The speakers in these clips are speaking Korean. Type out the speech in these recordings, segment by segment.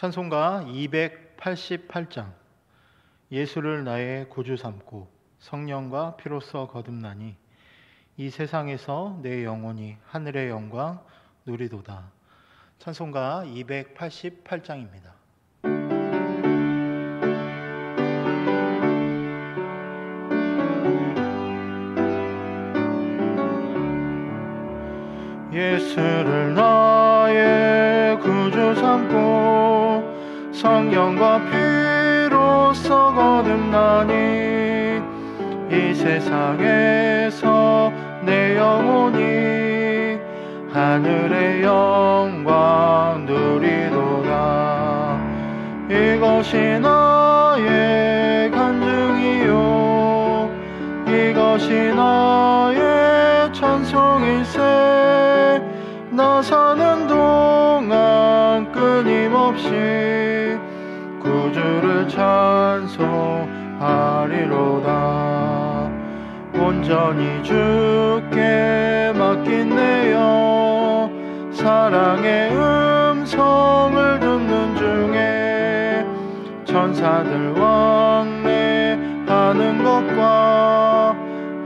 찬송가 288장. 예수를 나의 구주 삼고 성령과 피로써 거듭나니 이 세상에서 내 영혼이 하늘의 영광 누리도다. 찬송가 288장입니다. 예수를 나의 구주 삼고 성령과 피로써 거듭나니 이 세상에서 내 영혼이 하늘의 영광 누리도다. 이것이 나의 간증이요 이것이 나의 찬송일세. 나 사는 동안 끊임없이 구주를 찬송하리로다. 온전히 주께 맡긴 내 영 사랑의 음성을 듣는 중에 천사들 왕래하는 것과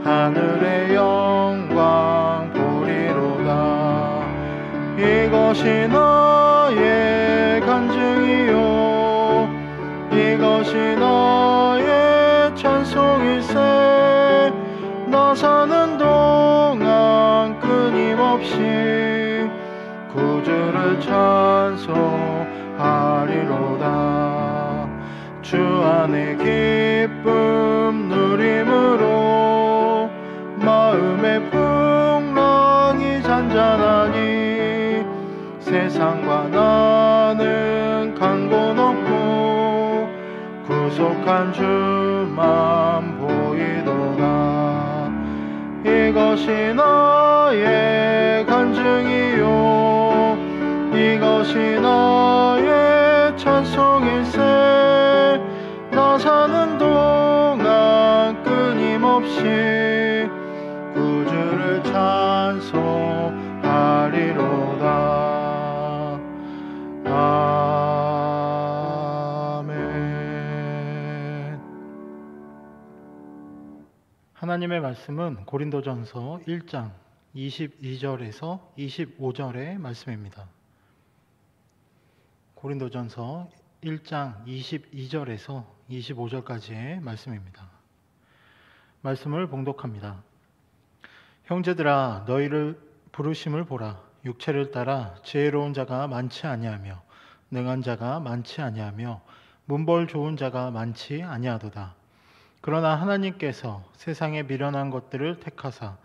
하늘의 영광 보리로다. 이것이 나의 간증이요 이것이 나의 찬송일세. 나 사는 동안 끊임없이 구주를 찬송하리로다. 주 안에 기쁨 누림으로 마음의 풍랑이 잔잔하니 세상과 나는 강고 높고 구속한 주만 보이도다. 이것이 나의 간증이요 이것이 나의 찬송일세. 나 사는 동안 끊임없이 구주를 찬송하리로다. 아멘. 하나님의 말씀은 고린도전서 1장 22절에서 25절의 말씀입니다. 고린도전서 1장 22절에서 25절까지의 말씀입니다. 말씀을 봉독합니다. 형제들아 너희를 부르심을 보라. 육체를 따라 지혜로운 자가 많지 아니하며 능한 자가 많지 아니하며 문벌 좋은 자가 많지 아니하도다. 그러나 하나님께서 세상에 미련한 것들을 택하사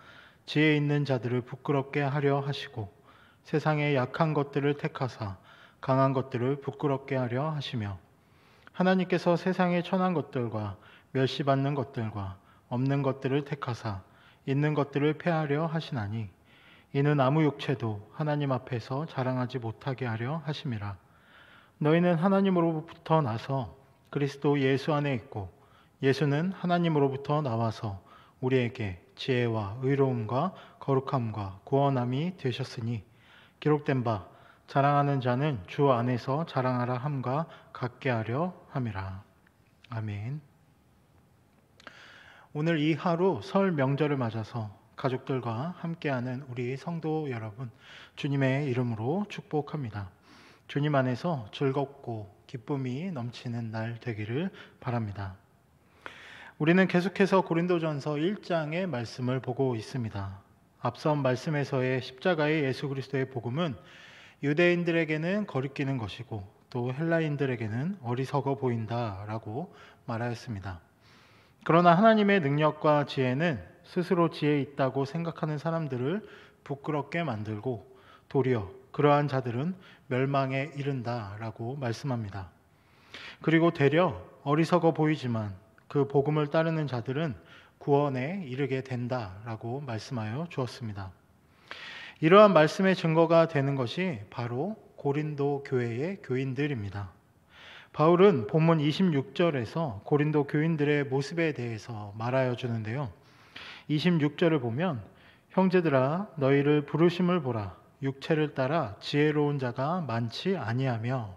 지혜 있는 자들을 부끄럽게 하려 하시고 세상에 약한 것들을 택하사 강한 것들을 부끄럽게 하려 하시며 하나님께서 세상에 천한 것들과 멸시받는 것들과 없는 것들을 택하사 있는 것들을 폐하려 하시나니 이는 아무 육체도 하나님 앞에서 자랑하지 못하게 하려 하심이라. 너희는 하나님으로부터 나서 그리스도 예수 안에 있고 예수는 하나님으로부터 나와서 우리에게 지혜와 의로움과 거룩함과 구원함이 되셨으니 기록된 바 자랑하는 자는 주 안에서 자랑하라 함과 같게 하려 함이라. 아멘. 오늘 이 하루 설 명절을 맞아서 가족들과 함께하는 우리 성도 여러분, 주님의 이름으로 축복합니다. 주님 안에서 즐겁고 기쁨이 넘치는 날 되기를 바랍니다. 우리는 계속해서 고린도전서 1장의 말씀을 보고 있습니다. 앞선 말씀에서의 십자가의 예수 그리스도의 복음은 유대인들에게는 거리끼는 것이고 또 헬라인들에게는 어리석어 보인다라고 말하였습니다. 그러나 하나님의 능력과 지혜는 스스로 지혜 있다고 생각하는 사람들을 부끄럽게 만들고 도리어 그러한 자들은 멸망에 이른다라고 말씀합니다. 그리고 되려 어리석어 보이지만 그 복음을 따르는 자들은 구원에 이르게 된다라고 말씀하여 주었습니다. 이러한 말씀의 증거가 되는 것이 바로 고린도 교회의 교인들입니다. 바울은 본문 26절에서 고린도 교인들의 모습에 대해서 말하여 주는데요. 26절을 보면 형제들아 너희를 부르심을 보라. 육체를 따라 지혜로운 자가 많지 아니하며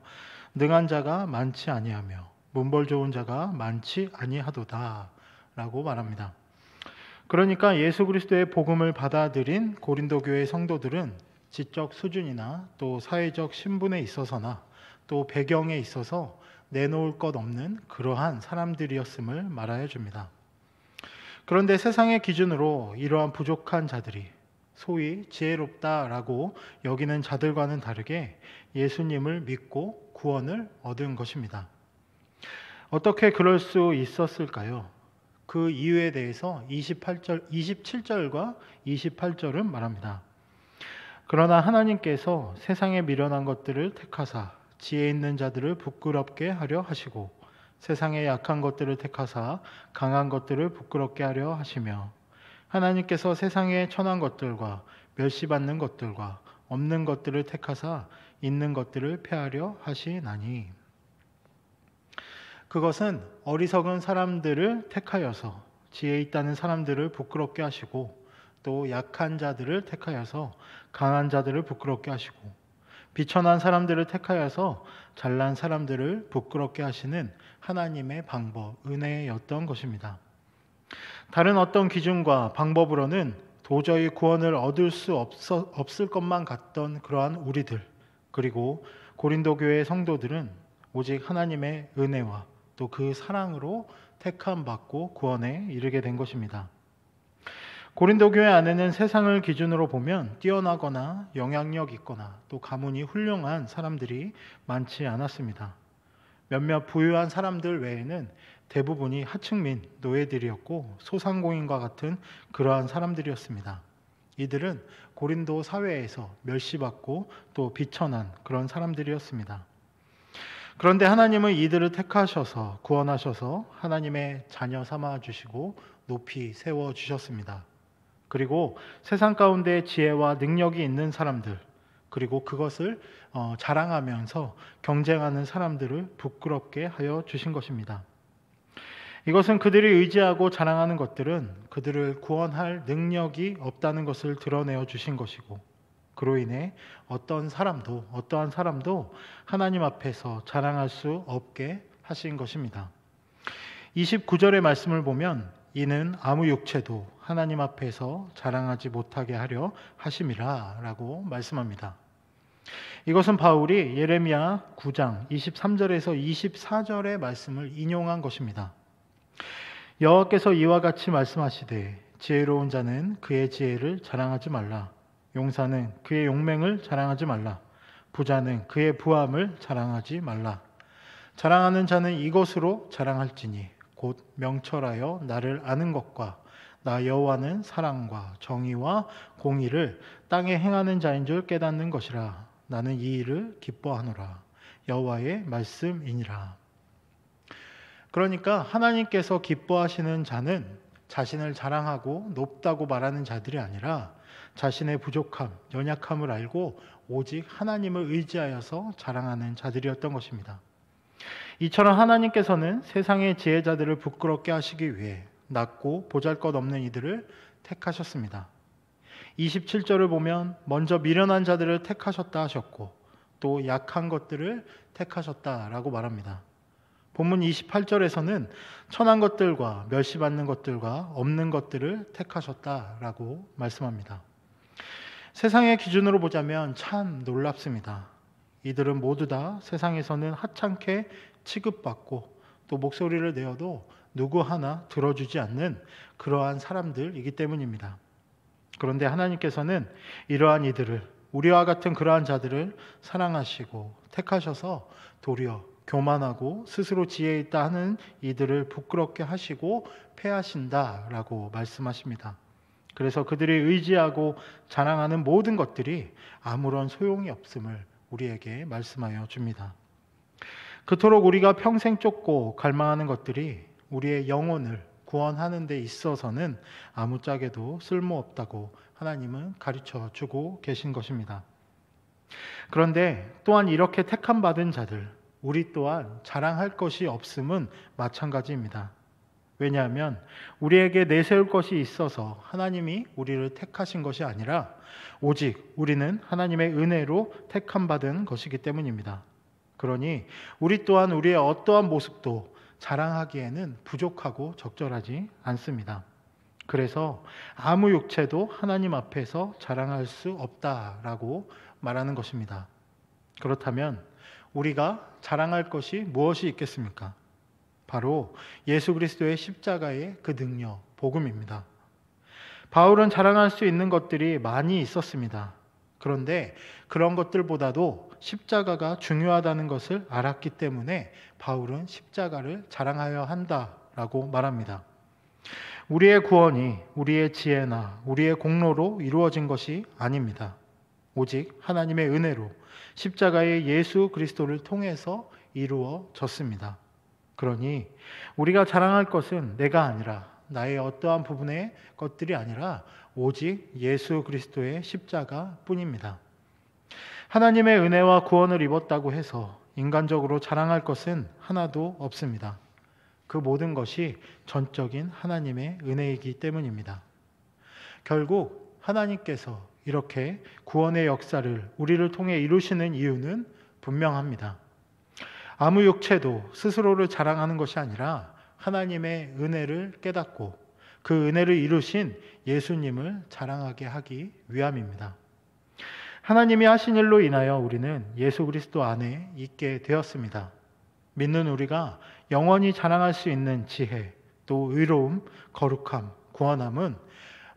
능한 자가 많지 아니하며 문벌 좋은 자가 많지 아니하도다 라고 말합니다. 그러니까 예수 그리스도의 복음을 받아들인 고린도 교회 성도들은 지적 수준이나 또 사회적 신분에 있어서나 또 배경에 있어서 내놓을 것 없는 그러한 사람들이었음을 말하여 줍니다. 그런데 세상의 기준으로 이러한 부족한 자들이 소위 지혜롭다라고 여기는 자들과는 다르게 예수님을 믿고 구원을 얻은 것입니다. 어떻게 그럴 수 있었을까요? 그 이유에 대해서 27절과 28절은 말합니다. 그러나 하나님께서 세상에 미련한 것들을 택하사 지혜 있는 자들을 부끄럽게 하려 하시고 세상에 약한 것들을 택하사 강한 것들을 부끄럽게 하려 하시며 하나님께서 세상에 천한 것들과 멸시받는 것들과 없는 것들을 택하사 있는 것들을 폐하려 하시나니 그것은 어리석은 사람들을 택하여서 지혜 있다는 사람들을 부끄럽게 하시고 또 약한 자들을 택하여서 강한 자들을 부끄럽게 하시고 비천한 사람들을 택하여서 잘난 사람들을 부끄럽게 하시는 하나님의 방법, 은혜였던 것입니다. 다른 어떤 기준과 방법으로는 도저히 구원을 얻을 수 없을 것만 같던 그러한 우리들, 그리고 고린도 교회의 성도들은 오직 하나님의 은혜와 또 그 사랑으로 택함 받고 구원에 이르게 된 것입니다. 고린도 교회 안에는 세상을 기준으로 보면 뛰어나거나 영향력 있거나 또 가문이 훌륭한 사람들이 많지 않았습니다. 몇몇 부유한 사람들 외에는 대부분이 하층민 노예들이었고 소상공인과 같은 그러한 사람들이었습니다. 이들은 고린도 사회에서 멸시받고 또 비천한 그런 사람들이었습니다. 그런데 하나님은 이들을 택하셔서 구원하셔서 하나님의 자녀 삼아 주시고 높이 세워 주셨습니다. 그리고 세상 가운데 지혜와 능력이 있는 사람들, 그리고 그것을 자랑하면서 경쟁하는 사람들을 부끄럽게 하여 주신 것입니다. 이것은 그들이 의지하고 자랑하는 것들은 그들을 구원할 능력이 없다는 것을 드러내어 주신 것이고, 그로 인해 어떠한 사람도 하나님 앞에서 자랑할 수 없게 하신 것입니다. 29절의 말씀을 보면 이는 아무 육체도 하나님 앞에서 자랑하지 못하게 하려 하심이라 라고 말씀합니다. 이것은 바울이 예레미야 9장 23절에서 24절의 말씀을 인용한 것입니다. 여호와께서 이와 같이 말씀하시되 지혜로운 자는 그의 지혜를 자랑하지 말라. 용사는 그의 용맹을 자랑하지 말라. 부자는 그의 부함을 자랑하지 말라. 자랑하는 자는 이것으로 자랑할지니 곧 명철하여 나를 아는 것과 나 여호와는 사랑과 정의와 공의를 땅에 행하는 자인 줄 깨닫는 것이라. 나는 이 일을 기뻐하노라. 여호와의 말씀이니라. 그러니까 하나님께서 기뻐하시는 자는 자신을 자랑하고 높다고 말하는 자들이 아니라 자신의 부족함, 연약함을 알고 오직 하나님을 의지하여서 자랑하는 자들이었던 것입니다. 이처럼 하나님께서는 세상의 지혜자들을 부끄럽게 하시기 위해 낮고 보잘것없는 이들을 택하셨습니다. 27절을 보면 먼저 미련한 자들을 택하셨다 하셨고 또 약한 것들을 택하셨다라고 말합니다. 본문 28절에서는 천한 것들과 멸시받는 것들과 없는 것들을 택하셨다라고 말씀합니다. 세상의 기준으로 보자면 참 놀랍습니다. 이들은 모두 다 세상에서는 하찮게 취급받고 또 목소리를 내어도 누구 하나 들어주지 않는 그러한 사람들이기 때문입니다. 그런데 하나님께서는 이러한 이들을, 우리와 같은 그러한 자들을 사랑하시고 택하셔서 도리어 교만하고 스스로 지혜 있다 하는 이들을 부끄럽게 하시고 패하신다라고 말씀하십니다. 그래서 그들이 의지하고 자랑하는 모든 것들이 아무런 소용이 없음을 우리에게 말씀하여 줍니다. 그토록 우리가 평생 쫓고 갈망하는 것들이 우리의 영혼을 구원하는 데 있어서는 아무짝에도 쓸모없다고 하나님은 가르쳐 주고 계신 것입니다. 그런데 또한 이렇게 택함 받은 자들, 우리 또한 자랑할 것이 없음은 마찬가지입니다. 왜냐하면 우리에게 내세울 것이 있어서 하나님이 우리를 택하신 것이 아니라 오직 우리는 하나님의 은혜로 택함 받은 것이기 때문입니다. 그러니 우리 또한 우리의 어떠한 모습도 자랑하기에는 부족하고 적절하지 않습니다. 그래서 아무 육체도 하나님 앞에서 자랑할 수 없다라고 말하는 것입니다. 그렇다면 우리가 자랑할 것이 무엇이 있겠습니까? 바로 예수 그리스도의 십자가의 그 능력, 복음입니다. 바울은 자랑할 수 있는 것들이 많이 있었습니다. 그런데 그런 것들보다도 십자가가 중요하다는 것을 알았기 때문에 바울은 십자가를 자랑하여야 한다라고 말합니다. 우리의 구원이 우리의 지혜나 우리의 공로로 이루어진 것이 아닙니다. 오직 하나님의 은혜로 십자가의 예수 그리스도를 통해서 이루어졌습니다. 그러니 우리가 자랑할 것은 내가 아니라 나의 어떠한 부분의 것들이 아니라 오직 예수 그리스도의 십자가 뿐입니다. 하나님의 은혜와 구원을 입었다고 해서 인간적으로 자랑할 것은 하나도 없습니다. 그 모든 것이 전적인 하나님의 은혜이기 때문입니다. 결국 하나님께서 이렇게 구원의 역사를 우리를 통해 이루시는 이유는 분명합니다. 아무 육체도 스스로를 자랑하는 것이 아니라 하나님의 은혜를 깨닫고 그 은혜를 이루신 예수님을 자랑하게 하기 위함입니다. 하나님이 하신 일로 인하여 우리는 예수 그리스도 안에 있게 되었습니다. 믿는 우리가 영원히 자랑할 수 있는 지혜, 또 의로움, 거룩함, 구원함은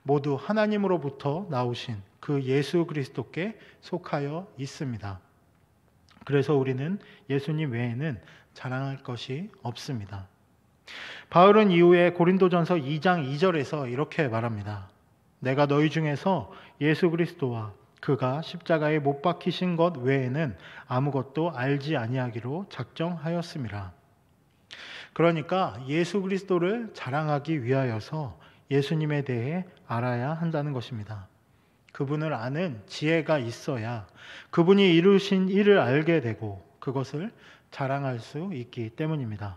모두 하나님으로부터 나오신 그 예수 그리스도께 속하여 있습니다. 그래서 우리는 예수님 외에는 자랑할 것이 없습니다. 바울은 이후에 고린도전서 2장 2절에서 이렇게 말합니다. 내가 너희 중에서 예수 그리스도와 그가 십자가에 못 박히신 것 외에는 아무것도 알지 아니하기로 작정하였음이라. 그러니까 예수 그리스도를 자랑하기 위하여서 예수님에 대해 알아야 한다는 것입니다. 그분을 아는 지혜가 있어야 그분이 이루신 일을 알게 되고 그것을 자랑할 수 있기 때문입니다.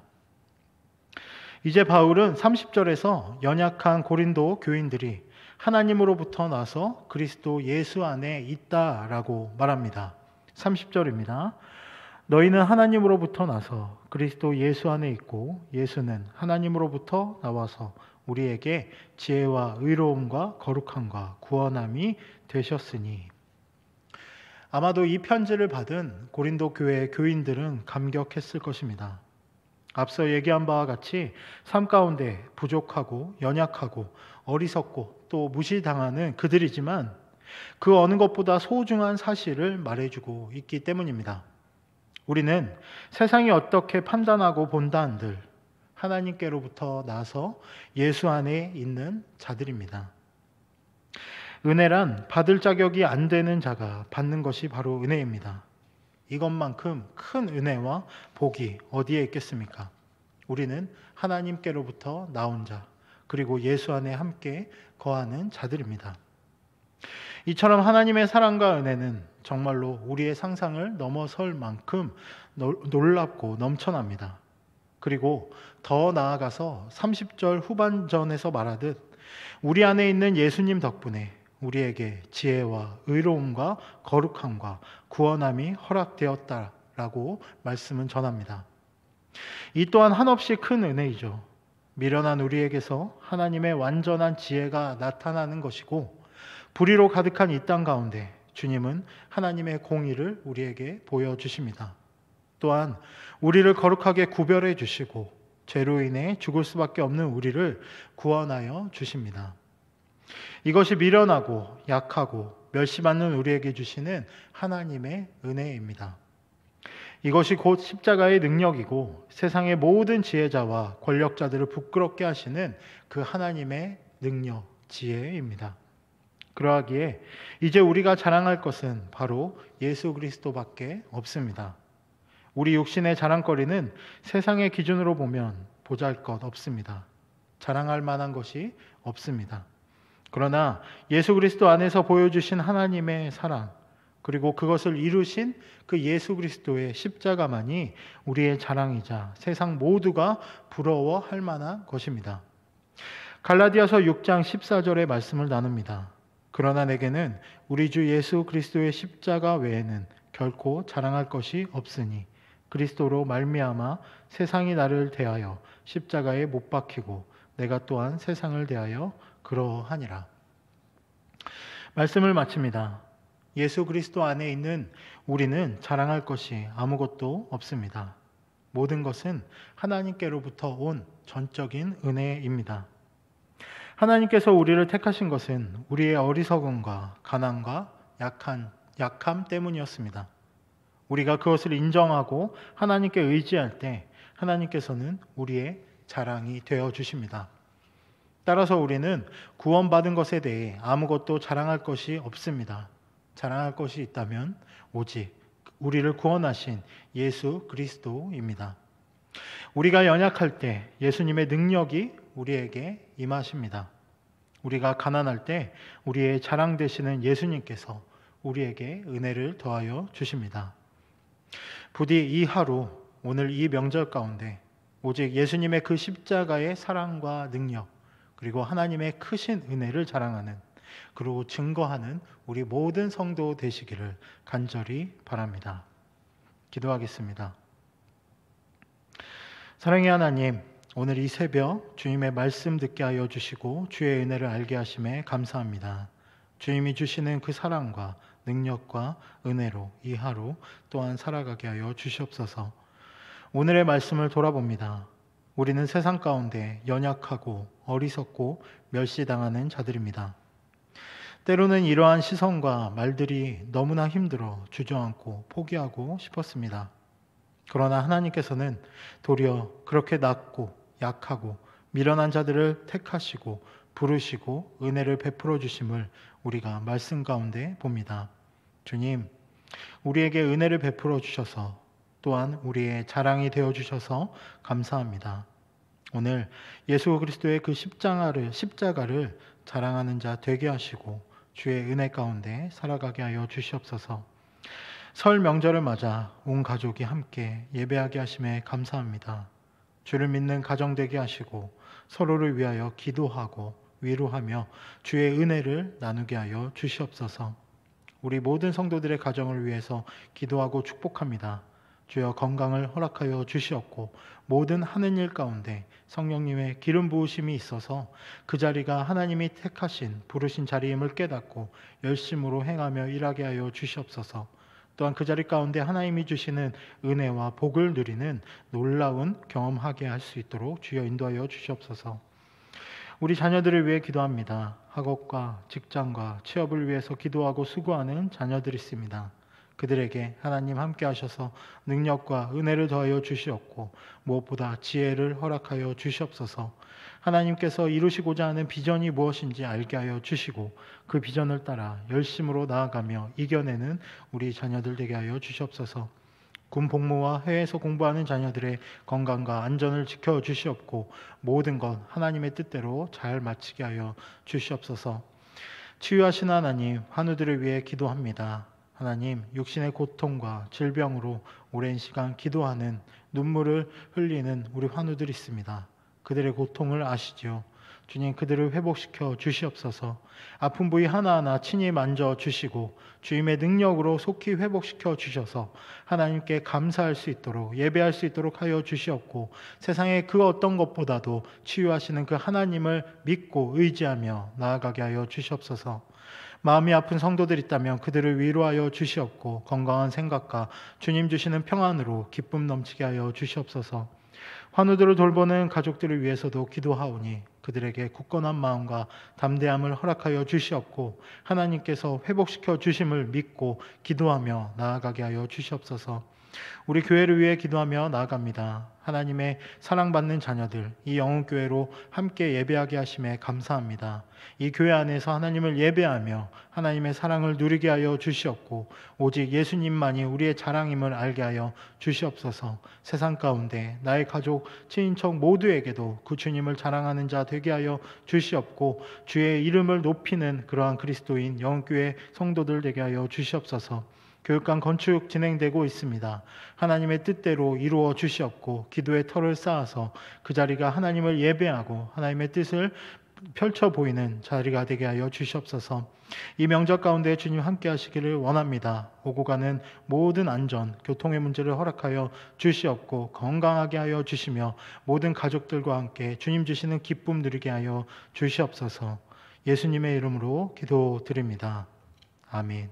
이제 바울은 30절에서 연약한 고린도 교인들이 하나님으로부터 나서 그리스도 예수 안에 있다라고 말합니다. 30절입니다. 너희는 하나님으로부터 나서 그리스도 예수 안에 있고 예수는 하나님으로부터 나와서 우리에게 지혜와 의로움과 거룩함과 구원함이 되셨으니. 아마도 이 편지를 받은 고린도 교회의 교인들은 감격했을 것입니다. 앞서 얘기한 바와 같이 삶 가운데 부족하고 연약하고 어리석고 또 무시당하는 그들이지만 그 어느 것보다 소중한 사실을 말해주고 있기 때문입니다. 우리는 세상이 어떻게 판단하고 본다 한들 하나님께로부터 나서 예수 안에 있는 자들입니다. 은혜란 받을 자격이 안 되는 자가 받는 것이 바로 은혜입니다. 이것만큼 큰 은혜와 복이 어디에 있겠습니까? 우리는 하나님께로부터 나온 자, 그리고 예수 안에 함께 거하는 자들입니다. 이처럼 하나님의 사랑과 은혜는 정말로 우리의 상상을 넘어설 만큼 놀랍고 넘쳐납니다. 그리고 더 나아가서 30절 후반전에서 말하듯 우리 안에 있는 예수님 덕분에 우리에게 지혜와 의로움과 거룩함과 구원함이 허락되었다라고 말씀은 전합니다. 이 또한 한없이 큰 은혜이죠. 미련한 우리에게서 하나님의 완전한 지혜가 나타나는 것이고 불의로 가득한 이 땅 가운데 주님은 하나님의 공의를 우리에게 보여주십니다. 또한 우리를 거룩하게 구별해 주시고 죄로 인해 죽을 수밖에 없는 우리를 구원하여 주십니다. 이것이 미련하고 약하고 멸시받는 우리에게 주시는 하나님의 은혜입니다. 이것이 곧 십자가의 능력이고 세상의 모든 지혜자와 권력자들을 부끄럽게 하시는 그 하나님의 능력, 지혜입니다. 그러하기에 이제 우리가 자랑할 것은 바로 예수 그리스도밖에 없습니다. 우리 육신의 자랑거리는 세상의 기준으로 보면 보잘것 없습니다. 자랑할 만한 것이 없습니다. 그러나 예수 그리스도 안에서 보여주신 하나님의 사랑, 그리고 그것을 이루신 그 예수 그리스도의 십자가만이 우리의 자랑이자 세상 모두가 부러워할 만한 것입니다. 갈라디아서 6장 14절의 말씀을 나눕니다. 그러나 내게는 우리 주 예수 그리스도의 십자가 외에는 결코 자랑할 것이 없으니 그리스도로 말미암아 세상이 나를 대하여 십자가에 못 박히고 내가 또한 세상을 대하여 그러하니라. 말씀을 마칩니다. 예수 그리스도 안에 있는 우리는 자랑할 것이 아무것도 없습니다. 모든 것은 하나님께로부터 온 전적인 은혜입니다. 하나님께서 우리를 택하신 것은 우리의 어리석음과 가난과 약함 때문이었습니다. 우리가 그것을 인정하고 하나님께 의지할 때 하나님께서는 우리의 자랑이 되어 주십니다. 따라서 우리는 구원받은 것에 대해 아무것도 자랑할 것이 없습니다. 자랑할 것이 있다면 오직 우리를 구원하신 예수 그리스도입니다. 우리가 연약할 때 예수님의 능력이 우리에게 임하십니다. 우리가 가난할 때 우리의 자랑 되시는 예수님께서 우리에게 은혜를 더하여 주십니다. 부디 이 하루, 오늘 이 명절 가운데 오직 예수님의 그 십자가의 사랑과 능력, 그리고 하나님의 크신 은혜를 자랑하는, 그리고 증거하는 우리 모든 성도 되시기를 간절히 바랍니다. 기도하겠습니다. 사랑의 하나님, 오늘 이 새벽 주님의 말씀 듣게 하여 주시고 주의 은혜를 알게 하심에 감사합니다. 주님이 주시는 그 사랑과 능력과 은혜로 이 하루 또한 살아가게 하여 주시옵소서. 오늘의 말씀을 돌아봅니다. 우리는 세상 가운데 연약하고 어리석고 멸시당하는 자들입니다. 때로는 이러한 시선과 말들이 너무나 힘들어 주저앉고 포기하고 싶었습니다. 그러나 하나님께서는 도리어 그렇게 낮고 약하고 미련한 자들을 택하시고 부르시고 은혜를 베풀어 주심을 우리가 말씀 가운데 봅니다. 주님, 우리에게 은혜를 베풀어 주셔서 또한 우리의 자랑이 되어 주셔서 감사합니다. 오늘 예수 그리스도의 그 십자가를 자랑하는 자 되게 하시고 주의 은혜 가운데 살아가게 하여 주시옵소서. 설 명절을 맞아 온 가족이 함께 예배하게 하심에 감사합니다. 주를 믿는 가정 되게 하시고 서로를 위하여 기도하고 위로하며 주의 은혜를 나누게 하여 주시옵소서. 우리 모든 성도들의 가정을 위해서 기도하고 축복합니다. 주여 건강을 허락하여 주시옵고 모든 하는 일 가운데 성령님의 기름 부으심이 있어서 그 자리가 하나님이 택하신 부르신 자리임을 깨닫고 열심으로 행하며 일하게 하여 주시옵소서. 또한 그 자리 가운데 하나님이 주시는 은혜와 복을 누리는 놀라운 경험하게 할 수 있도록 주여 인도하여 주시옵소서. 우리 자녀들을 위해 기도합니다. 학업과 직장과 취업을 위해서 기도하고 수고하는 자녀들이 있습니다. 그들에게 하나님 함께 하셔서 능력과 은혜를 더하여 주시옵고 무엇보다 지혜를 허락하여 주시옵소서. 하나님께서 이루시고자 하는 비전이 무엇인지 알게 하여 주시고 그 비전을 따라 열심으로 나아가며 이겨내는 우리 자녀들 되게 하여 주시옵소서. 군 복무와 해외에서 공부하는 자녀들의 건강과 안전을 지켜 주시옵고 모든 것 하나님의 뜻대로 잘 마치게 하여 주시옵소서. 치유하신 하나님, 환우들을 위해 기도합니다. 하나님, 육신의 고통과 질병으로 오랜 시간 기도하는 눈물을 흘리는 우리 환우들이 있습니다. 그들의 고통을 아시죠? 주님, 그들을 회복시켜 주시옵소서. 아픈 부위 하나하나 친히 만져 주시고 주님의 능력으로 속히 회복시켜 주셔서 하나님께 감사할 수 있도록 예배할 수 있도록 하여 주시옵고 세상의 그 어떤 것보다도 치유하시는 그 하나님을 믿고 의지하며 나아가게 하여 주시옵소서. 마음이 아픈 성도들 있다면 그들을 위로하여 주시옵고 건강한 생각과 주님 주시는 평안으로 기쁨 넘치게 하여 주시옵소서. 환우들을 돌보는 가족들을 위해서도 기도하오니 그들에게 굳건한 마음과 담대함을 허락하여 주시옵고 하나님께서 회복시켜 주심을 믿고 기도하며 나아가게 하여 주시옵소서. 우리 교회를 위해 기도하며 나아갑니다. 하나님의 사랑받는 자녀들 이 영혼교회로 함께 예배하게 하심에 감사합니다. 이 교회 안에서 하나님을 예배하며 하나님의 사랑을 누리게 하여 주시옵고 오직 예수님만이 우리의 자랑임을 알게 하여 주시옵소서. 세상 가운데 나의 가족, 친인척 모두에게도 그 주님을 자랑하는 자 되게 하여 주시옵고 주의 이름을 높이는 그러한 그리스도인 영혼교회 성도들 되게 하여 주시옵소서. 교육관 건축 진행되고 있습니다. 하나님의 뜻대로 이루어 주시옵고 기도의 터를 쌓아서 그 자리가 하나님을 예배하고 하나님의 뜻을 펼쳐 보이는 자리가 되게 하여 주시옵소서. 이 명절 가운데 주님 함께 하시기를 원합니다. 오고 가는 모든 안전, 교통의 문제를 허락하여 주시옵고 건강하게 하여 주시며 모든 가족들과 함께 주님 주시는 기쁨 누리게 하여 주시옵소서. 예수님의 이름으로 기도드립니다. 아멘.